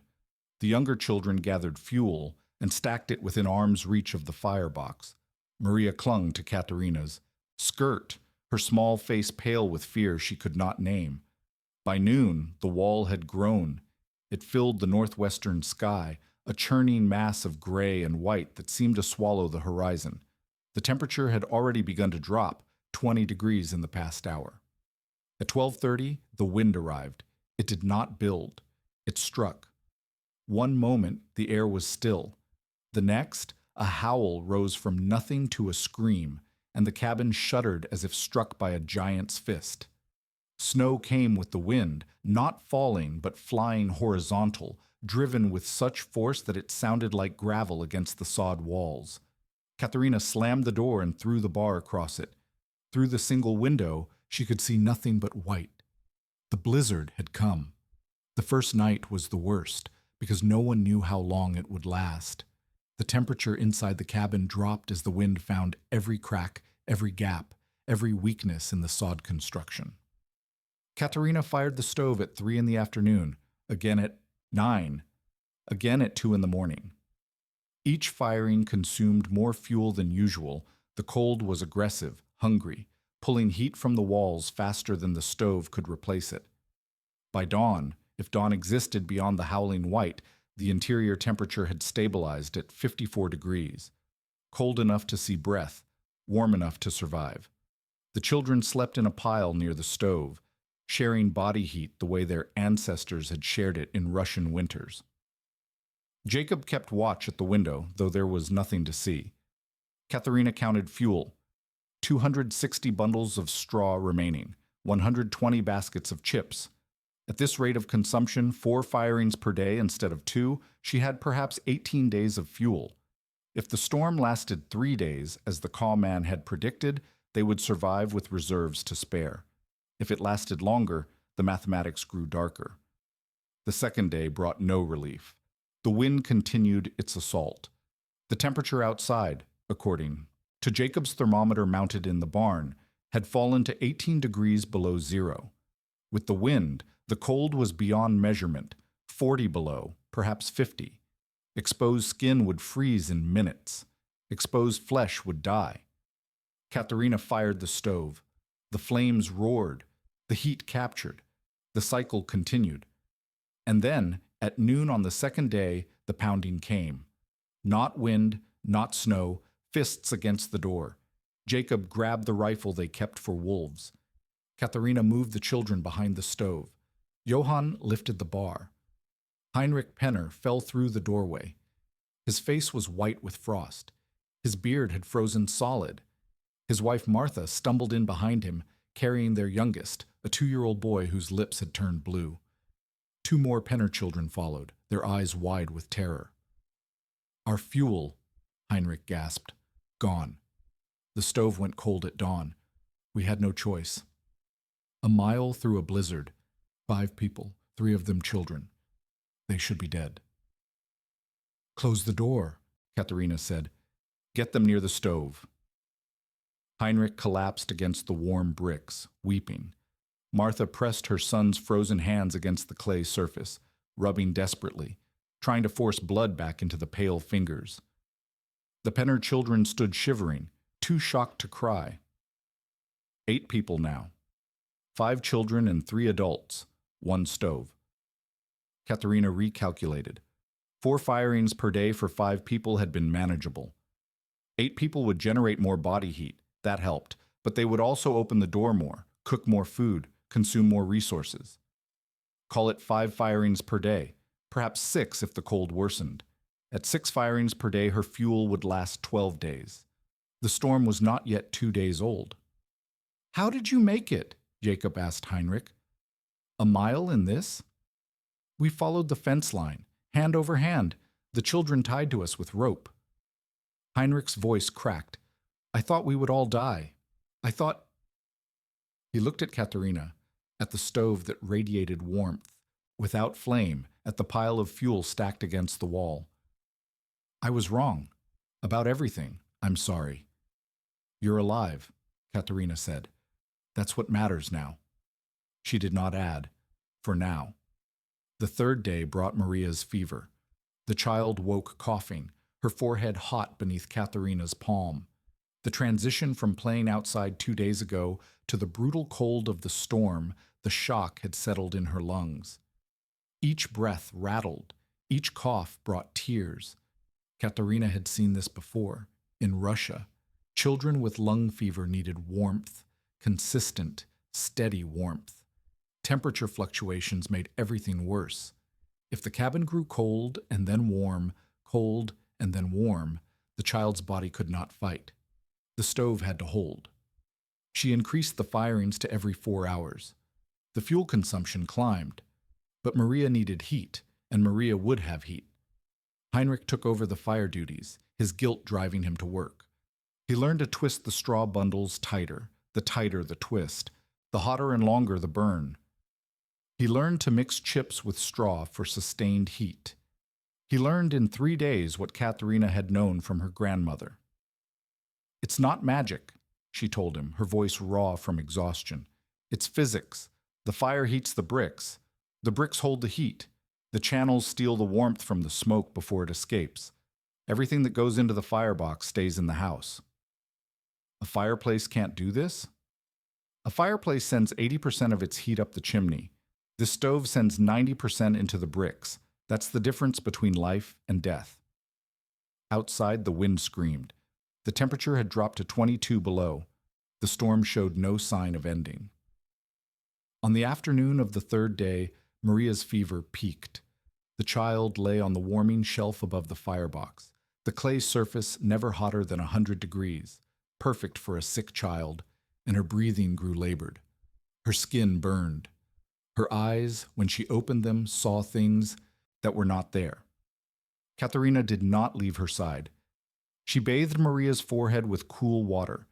The younger children gathered fuel and stacked it within arm's reach of the firebox. Maria clung to Katharina's skirt, her small face pale with fear she could not name. By noon, the wall had grown. It filled the northwestern sky, a churning mass of gray and white that seemed to swallow the horizon. The temperature had already begun to drop, 20 degrees in the past hour. At 12:30, the wind arrived. It did not build. It struck. One moment, the air was still. The next, a howl rose from nothing to a scream, and the cabin shuddered as if struck by a giant's fist. Snow came with the wind, not falling but flying horizontal, driven with such force that it sounded like gravel against the sod walls. Katharina slammed the door and threw the bar across it. Through the single window, she could see nothing but white. The blizzard had come. The first night was the worst, because no one knew how long it would last. The temperature inside the cabin dropped as the wind found every crack, every gap, every weakness in the sod construction. Katharina fired the stove at 3 in the afternoon, again at 9, again at 2 in the morning. Each firing consumed more fuel than usual. The cold was aggressive, hungry, pulling heat from the walls faster than the stove could replace it. By dawn, if dawn existed beyond the howling white, the interior temperature had stabilized at 54 degrees, cold enough to see breath, warm enough to survive. The children slept in a pile near the stove, sharing body heat the way their ancestors had shared it in Russian winters. Jacob kept watch at the window, though there was nothing to see. Katharina counted fuel. 260 bundles of straw remaining, 120 baskets of chips. At this rate of consumption, 4 firings per day instead of 2, she had perhaps 18 days of fuel. If the storm lasted 3 days, as the Caw man had predicted, they would survive with reserves to spare. If it lasted longer, the mathematics grew darker. The second day brought no relief. The wind continued its assault. The temperature outside, according to Jacob's thermometer mounted in the barn, had fallen to 18 degrees below zero. With the wind, the cold was beyond measurement, 40 below, perhaps 50. Exposed skin would freeze in minutes. Exposed flesh would die. Katharina fired the stove. The flames roared. The heat captured. The cycle continued. And then, at noon on the second day, the pounding came. Not wind, not snow, fists against the door. Jacob grabbed the rifle they kept for wolves. Katharina moved the children behind the stove. Johann lifted the bar. Heinrich Penner fell through the doorway. His face was white with frost. His beard had frozen solid. His wife Martha stumbled in behind him, carrying their youngest, a 2-year-old boy whose lips had turned blue. 2 more Penner children followed, their eyes wide with terror. "Our fuel," Heinrich gasped. "Gone. The stove went cold at dawn. We had no choice." A mile through a blizzard. 5 people, 3 of them children. They should be dead. "Close the door," Katharina said. "Get them near the stove." Heinrich collapsed against the warm bricks, weeping. Martha pressed her son's frozen hands against the clay surface, rubbing desperately, trying to force blood back into the pale fingers. The Penner children stood shivering, too shocked to cry. 8 people now. 5 children and 3 adults, 1 stove. Katharina recalculated. 4 firings per day for 5 people had been manageable. 8 people would generate more body heat. That helped, but they would also open the door more, cook more food, consume more resources. Call it 5 firings per day, perhaps 6 if the cold worsened. At 6 firings per day, her fuel would last 12 days. The storm was not yet 2 days old. "How did you make it?" Jacob asked Heinrich. "A mile in this?" "We followed the fence line, hand over hand, the children tied to us with rope." Heinrich's voice cracked. "I thought we would all die. I thought—" He looked at Katharina, at the stove that radiated warmth, without flame, at the pile of fuel stacked against the wall. "I was wrong. About everything. I'm sorry." "You're alive," Katharina said. "That's what matters now." She did not add, "for now." The 3rd day brought Maria's fever. The child woke coughing, her forehead hot beneath Katharina's palm. The transition from playing outside 2 days ago to the brutal cold of the storm, the shock had settled in her lungs. Each breath rattled, each cough brought tears. Katharina had seen this before, in Russia. Children with lung fever needed warmth, consistent, steady warmth. Temperature fluctuations made everything worse. If the cabin grew cold and then warm, cold and then warm, the child's body could not fight. The stove had to hold. She increased the firings to every 4 hours. The fuel consumption climbed. But Maria needed heat, and Maria would have heat. Heinrich took over the fire duties, his guilt driving him to work. He learned to twist the straw bundles tighter the twist, the hotter and longer the burn. He learned to mix chips with straw for sustained heat. He learned in 3 days what Katharina had known from her grandmother. "It's not magic," she told him, her voice raw from exhaustion. "It's physics. The fire heats the bricks. The bricks hold the heat. The channels steal the warmth from the smoke before it escapes. Everything that goes into the firebox stays in the house." "A fireplace can't do this?" "A fireplace sends 80% of its heat up the chimney. This stove sends 90% into the bricks. That's the difference between life and death." Outside, the wind screamed. The temperature had dropped to 22 below. The storm showed no sign of ending. On the afternoon of the 3rd day, Maria's fever peaked. The child lay on the warming shelf above the firebox, the clay surface never hotter than 100 degrees, perfect for a sick child, and her breathing grew labored. Her skin burned. Her eyes, when she opened them, saw things that were not there. Katharina did not leave her side. She bathed Maria's forehead with cool water.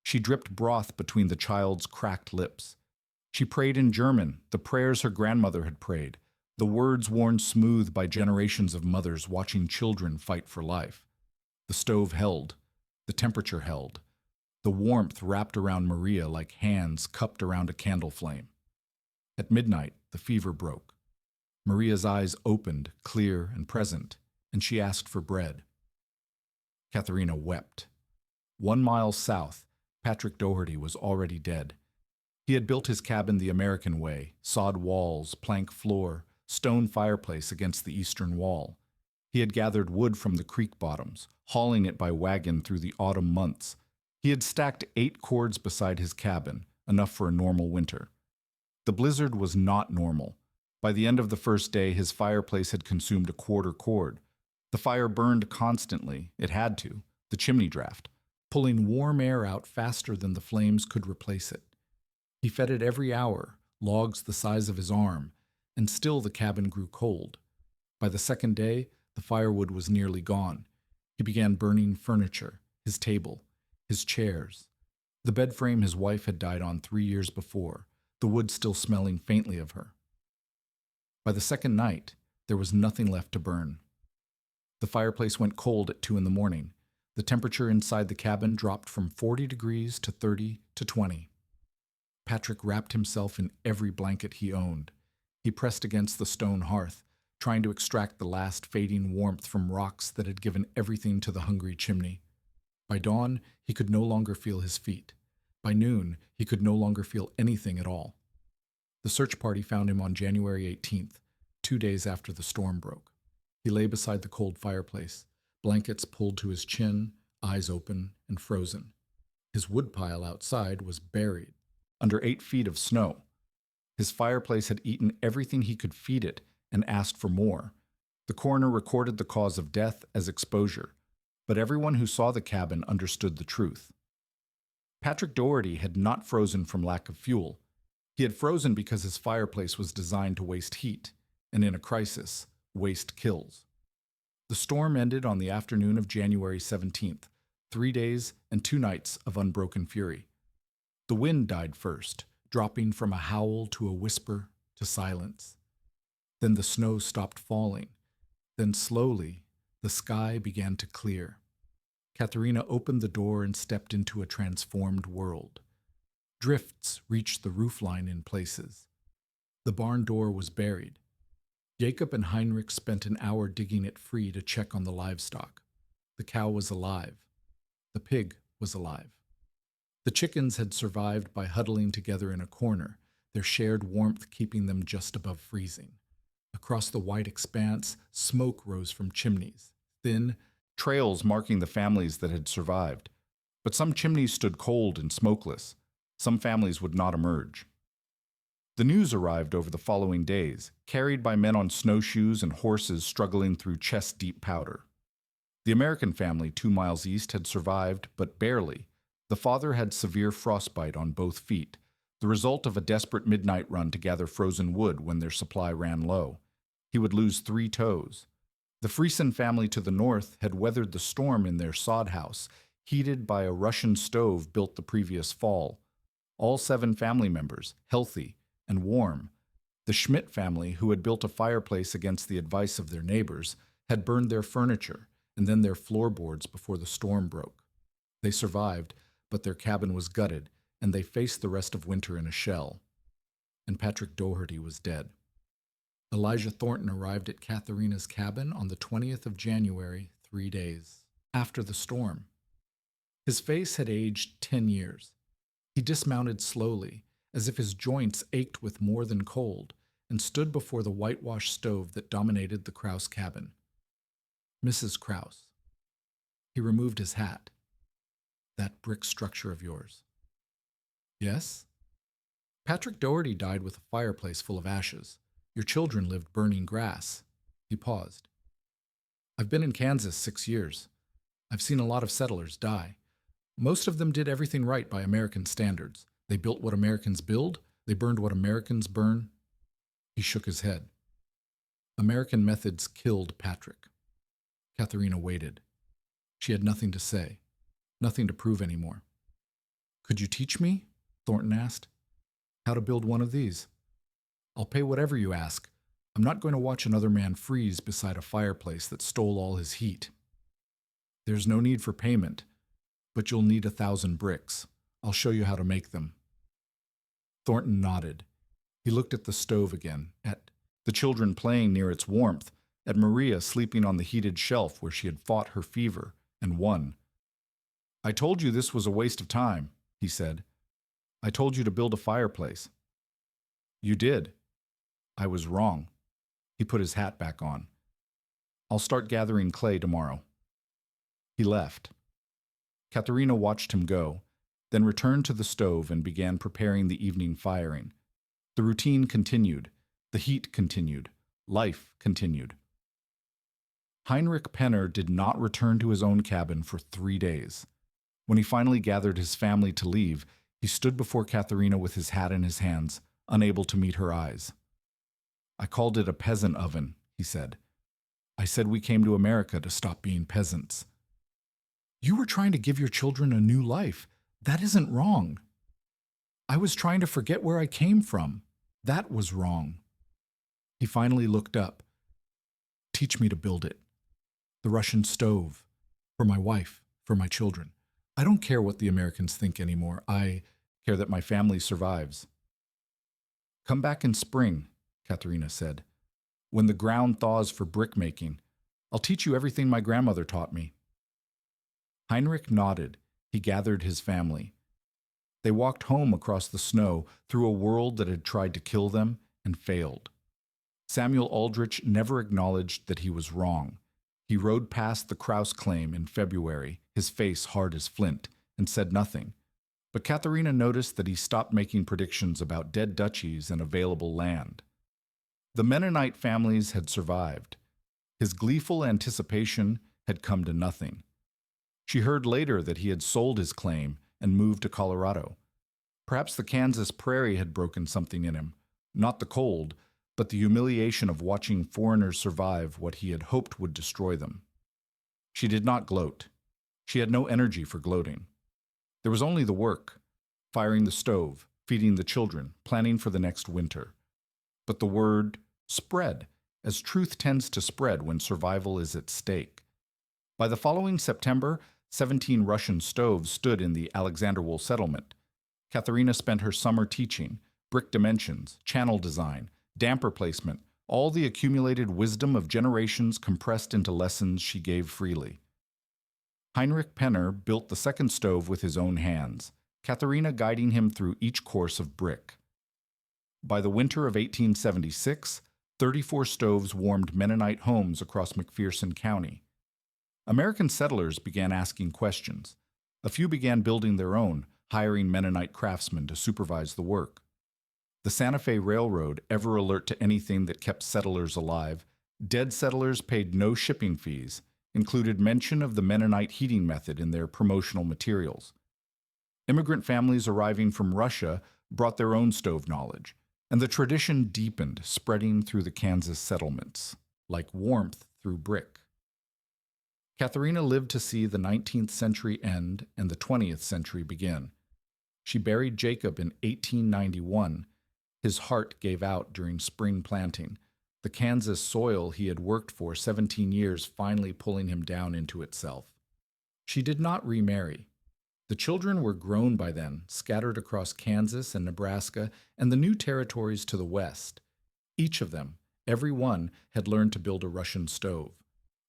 She dripped broth between the child's cracked lips. She prayed in German, the prayers her grandmother had prayed, the words worn smooth by generations of mothers watching children fight for life. The stove held. The temperature held. The warmth wrapped around Maria like hands cupped around a candle flame. At midnight, the fever broke. Maria's eyes opened, clear and present, and she asked for bread. Katharina wept. 1 mile south, Patrick Doherty was already dead. He had built his cabin the American way, sod walls, plank floor, stone fireplace against the eastern wall. He had gathered wood from the creek bottoms, hauling it by wagon through the autumn months. He had stacked 8 cords beside his cabin, enough for a normal winter. The blizzard was not normal. By the end of the 1st day, his fireplace had consumed a 1/4 cord. The fire burned constantly, it had to, the chimney draft, pulling warm air out faster than the flames could replace it. He fed it every hour, logs the size of his arm, and still the cabin grew cold. By the 2nd day, the firewood was nearly gone. He began burning furniture, his table, his chairs. The bed frame his wife had died on 3 years before, the wood still smelling faintly of her. By the 2nd night, there was nothing left to burn. The fireplace went cold at 2 in the morning. The temperature inside the cabin dropped from 40 degrees to 30 to 20. Patrick wrapped himself in every blanket he owned. He pressed against the stone hearth, trying to extract the last fading warmth from rocks that had given everything to the hungry chimney. By dawn, he could no longer feel his feet. By noon, he could no longer feel anything at all. The search party found him on January 18th, 2 days after the storm broke. He lay beside the cold fireplace, blankets pulled to his chin, eyes open and frozen. His woodpile outside was buried under 8 feet of snow. His fireplace had eaten everything he could feed it and asked for more. The coroner recorded the cause of death as exposure, but everyone who saw the cabin understood the truth. Patrick Doherty had not frozen from lack of fuel. He had frozen because his fireplace was designed to waste heat, and in a crisis, waste kills. The storm ended on the afternoon of January 17th, 3 days and 2 nights of unbroken fury. The wind died first, dropping from a howl to a whisper to silence. Then the snow stopped falling. Then slowly, the sky began to clear. Katharina opened the door and stepped into a transformed world. Drifts reached the roofline in places. The barn door was buried. Jacob and Heinrich spent an hour digging it free to check on the livestock. The cow was alive. The pig was alive. The chickens had survived by huddling together in a corner, their shared warmth keeping them just above freezing. Across the white expanse, smoke rose from chimneys, thin trails marking the families that had survived. But some chimneys stood cold and smokeless. Some families would not emerge. The news arrived over the following days, carried by men on snowshoes and horses struggling through chest-deep powder. The American family 2 miles east had survived, but barely. The father had severe frostbite on both feet, the result of a desperate midnight run to gather frozen wood when their supply ran low. He would lose 3 toes. The Friesen family to the north had weathered the storm in their sod house, heated by a Russian stove built the previous fall. All 7 family members, healthy and warm. The Schmidt family, who had built a fireplace against the advice of their neighbors, had burned their furniture and then their floorboards before the storm broke. They survived, but their cabin was gutted, and they faced the rest of winter in a shell. And Patrick Doherty was dead. Elijah Thornton arrived at Katharina's cabin on the 20th of January, 3 days after the storm. His face had aged 10 years. He dismounted slowly, as if his joints ached with more than cold, and stood before the whitewashed stove that dominated the Krause cabin. Mrs. Krause. He removed his hat. That brick structure of yours. Yes? Patrick Doherty died with a fireplace full of ashes. Your children lived burning grass. He paused. I've been in Kansas 6 years. I've seen a lot of settlers die. Most of them did everything right by American standards. They built what Americans build. They burned what Americans burn. He shook his head. American methods killed Patrick. Katharina waited. She had nothing to say, nothing to prove anymore. Could you teach me? Thornton asked. How to build one of these? I'll pay whatever you ask. I'm not going to watch another man freeze beside a fireplace that stole all his heat. There's no need for payment, but you'll need 1,000 bricks. I'll show you how to make them. Thornton nodded. He looked at the stove again, at the children playing near its warmth, at Maria sleeping on the heated shelf where she had fought her fever and won. I told you this was a waste of time, he said. I told you to build a fireplace. You did. I was wrong. He put his hat back on. I'll start gathering clay tomorrow. He left. Katharina watched him go, then returned to the stove and began preparing the evening firing. The routine continued. The heat continued. Life continued. Heinrich Penner did not return to his own cabin for 3 days. When he finally gathered his family to leave, he stood before Katharina with his hat in his hands, unable to meet her eyes. I called it a peasant oven, he said. I said we came to America to stop being peasants. You were trying to give your children a new life. That isn't wrong. I was trying to forget where I came from. That was wrong. He finally looked up. Teach me to build it. The Russian stove. For my wife. For my children. I don't care what the Americans think anymore. I care that my family survives. Come back in spring, Katharina said. When the ground thaws for brick making, I'll teach you everything my grandmother taught me. Heinrich nodded. He gathered his family. They walked home across the snow through a world that had tried to kill them and failed. Samuel Aldrich never acknowledged that he was wrong. He rode past the Krause claim in February, his face hard as flint, and said nothing. But Katharina noticed that he stopped making predictions about dead duchies and available land. The Mennonite families had survived. His gleeful anticipation had come to nothing. She heard later that he had sold his claim and moved to Colorado. Perhaps the Kansas prairie had broken something in him, not the cold, but the humiliation of watching foreigners survive what he had hoped would destroy them. She did not gloat. She had no energy for gloating. There was only the work, firing the stove, feeding the children, planning for the next winter. But the word spread, as truth tends to spread when survival is at stake. By the following September, 17 Russian stoves stood in the Alexanderwohl settlement. Katharina spent her summer teaching, brick dimensions, channel design, damper placement, all the accumulated wisdom of generations compressed into lessons she gave freely. Heinrich Penner built the second stove with his own hands, Katharina guiding him through each course of brick. By the winter of 1876, 34 stoves warmed Mennonite homes across McPherson County. American settlers began asking questions. A few began building their own, hiring Mennonite craftsmen to supervise the work. The Santa Fe Railroad, ever alert to anything that kept settlers alive, dead settlers paid no shipping fees, included mention of the Mennonite heating method in their promotional materials. Immigrant families arriving from Russia brought their own stove knowledge, and the tradition deepened, spreading through the Kansas settlements, like warmth through brick. Katharina lived to see the 19th century end and the 20th century begin. She buried Jacob in 1891. His heart gave out during spring planting, the Kansas soil he had worked for 17 years finally pulling him down into itself. She did not remarry. The children were grown by then, scattered across Kansas and Nebraska and the new territories to the west. Each of them, every one, had learned to build a Russian stove.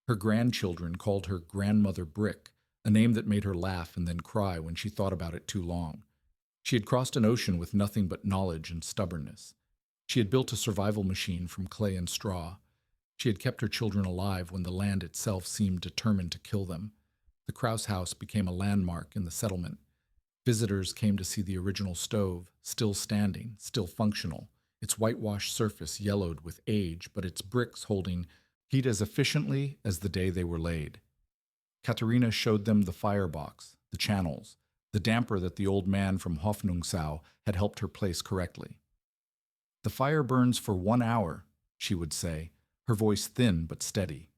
Her grandchildren called her Grandmother Brick, a name that made her laugh and then cry when she thought about it too long. She had crossed an ocean with nothing but knowledge and stubbornness. She had built a survival machine from clay and straw. She had kept her children alive when the land itself seemed determined to kill them. The Krause house became a landmark in the settlement. Visitors came to see the original stove, still standing, still functional, its whitewashed surface yellowed with age, but its bricks holding heat as efficiently as the day they were laid. Katharina showed them the firebox, the channels, the damper that the old man from Hoffnungsau had helped her place correctly. "The fire burns for 1 hour," she would say, her voice thin but steady.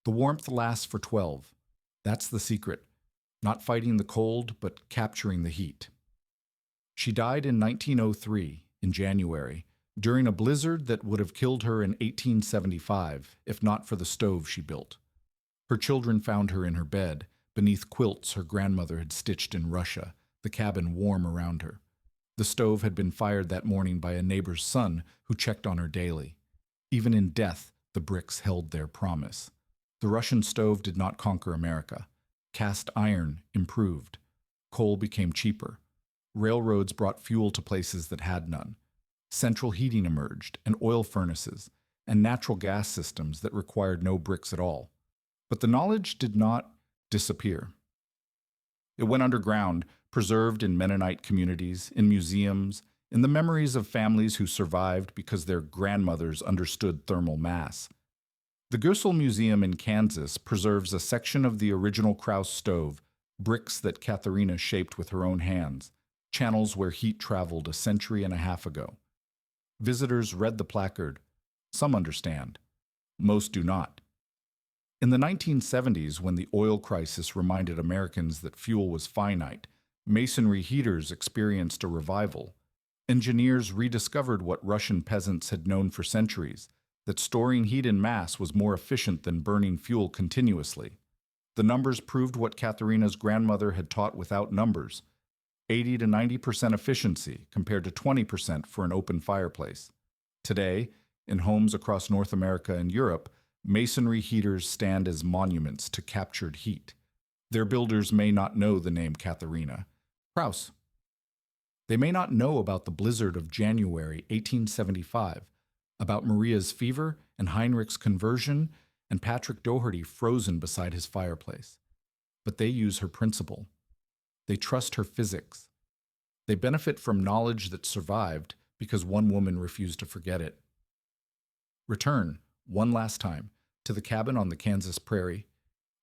"The warmth lasts for 12. That's the secret. Not fighting the cold, but capturing the heat." She died in 1903, in January, during a blizzard that would have killed her in 1875, if not for the stove she built. Her children found her in her bed, beneath quilts her grandmother had stitched in Russia, the cabin warm around her. The stove had been fired that morning by a neighbor's son who checked on her daily. Even in death, the bricks held their promise. The Russian stove did not conquer America. Cast iron improved. Coal became cheaper. Railroads brought fuel to places that had none. Central heating emerged, and oil furnaces, and natural gas systems that required no bricks at all. But the knowledge did not disappear. It went underground, preserved in Mennonite communities, in museums, in the memories of families who survived because their grandmothers understood thermal mass. The Goessel Museum in Kansas preserves a section of the original Krause stove, bricks that Katharina shaped with her own hands, channels where heat traveled a century and a half ago. Visitors read the placard. Some understand. Most do not. In the 1970s, when the oil crisis reminded Americans that fuel was finite, masonry heaters experienced a revival. Engineers rediscovered what Russian peasants had known for centuries, that storing heat in mass was more efficient than burning fuel continuously. The numbers proved what Katharina's grandmother had taught without numbers: 80 to 90% efficiency compared to 20% for an open fireplace. Today, in homes across North America and Europe, masonry heaters stand as monuments to captured heat. Their builders may not know the name Katharina. Krause. They may not know about the blizzard of January 1875, about Maria's fever and Heinrich's conversion and Patrick Doherty frozen beside his fireplace. But they use her principle. They trust her physics. They benefit from knowledge that survived because one woman refused to forget it. Return, one last time, to the cabin on the Kansas prairie.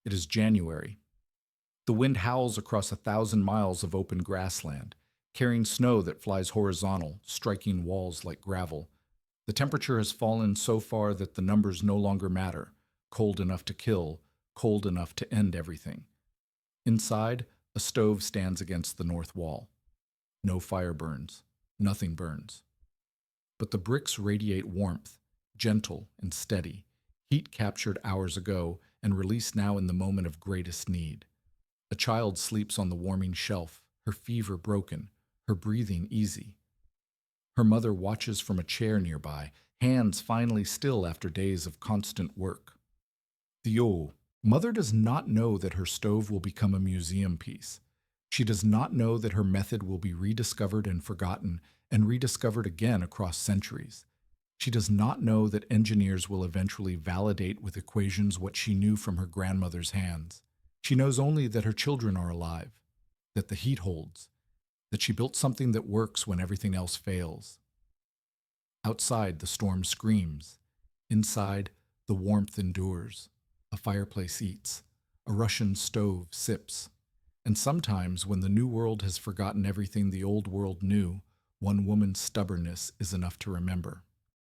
It is January. The wind howls across 1,000 miles of open grassland, carrying snow that flies horizontal, striking walls like gravel. The temperature has fallen so far that the numbers no longer matter. Cold enough to kill, cold enough to end everything. Inside, a stove stands against the north wall. No fire burns. Nothing burns. But the bricks radiate warmth, gentle and steady, heat captured hours ago and released now in the moment of greatest need. A child sleeps on the warming shelf, her fever broken, her breathing easy. Her mother watches from a chair nearby, hands finally still after days of constant work. Mother does not know that her stove will become a museum piece. She does not know that her method will be rediscovered and forgotten and rediscovered again across centuries. She does not know that engineers will eventually validate with equations what she knew from her grandmother's hands. She knows only that her children are alive, that the heat holds, that she built something that works when everything else fails. Outside, the storm screams. Inside, the warmth endures. A fireplace eats. A Russian stove sips. And sometimes, when the new world has forgotten everything the old world knew, one woman's stubbornness is enough to remember.